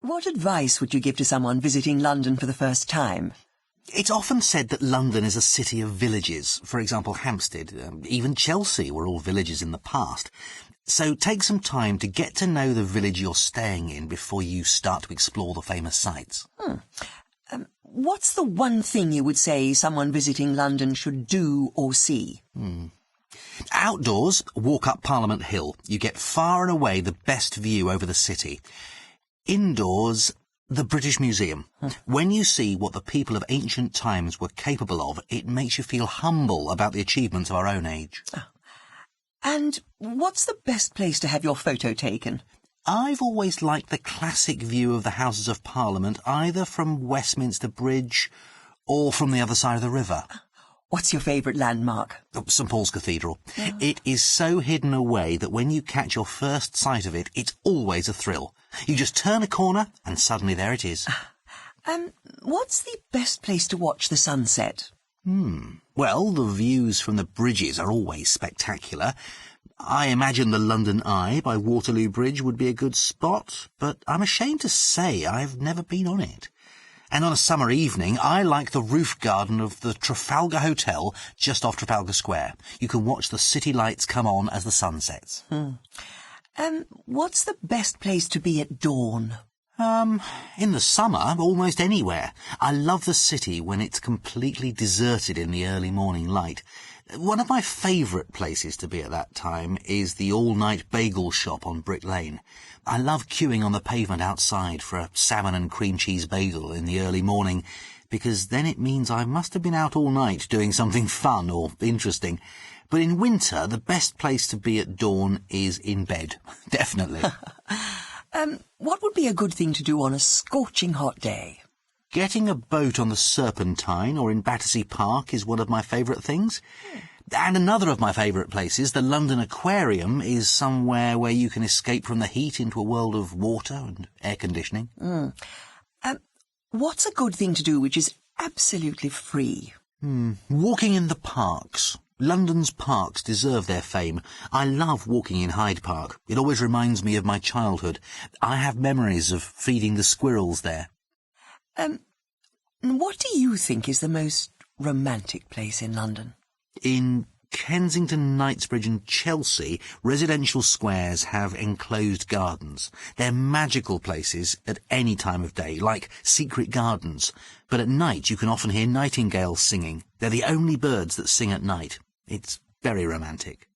What advice would you give to someone visiting London for the first time? It's often said that London is a city of villages. For example, Hampstead, even Chelsea were all villages in the past. So take some time to get to know the village you're staying in before you start to explore the famous sites. What's the one thing you would say someone visiting London should do or see? Outdoors, walk up Parliament Hill. You get far and away the best view over the city. Indoors, the British Museum. When you see what the people of ancient times were capable of, it makes you feel humble about the achievements of our own age. And what's the best place to have your photo taken? I've always liked the classic view of the Houses of Parliament, either from Westminster Bridge or from the other side of the river. What's your favourite landmark? St Paul's Cathedral. It is so hidden away that when you catch your first sight of it, it's always a thrill. You just turn a corner and suddenly there it is. What's the best place to watch the sunset? Well, the views from the bridges are always spectacular. I imagine the London Eye by Waterloo Bridge would be a good spot, but I'm ashamed to say I've never been on it. And on a summer evening, I like the roof garden of the Trafalgar Hotel just off Trafalgar Square. You can watch the city lights come on as the sun sets. What's the best place to be at dawn? In the summer, almost anywhere. I love the city when it's completely deserted in the early morning light. One of my favourite places to be at that time is the all-night bagel shop on Brick Lane. I love queuing on the pavement outside for a salmon and cream cheese bagel in the early morning, because then it means I must have been out all night doing something fun or interesting. But in winter, the best place to be at dawn is in bed. Definitely. What would be a good thing to do on a scorching hot day? Getting a boat on the Serpentine or in Battersea Park is one of my favourite things. And another of my favourite places, the London Aquarium, is somewhere where you can escape from the heat into a world of water and air conditioning. What's a good thing to do which is absolutely free? Walking in the parks. London's parks deserve their fame. I love walking in Hyde Park. It always reminds me of my childhood. I have memories of feeding the squirrels there. What do you think is the most romantic place in London? In Kensington, Knightsbridge and Chelsea, residential squares have enclosed gardens. They're magical places at any time of day, like secret gardens. But at night you can often hear nightingales singing. They're the only birds that sing at night. It's very romantic.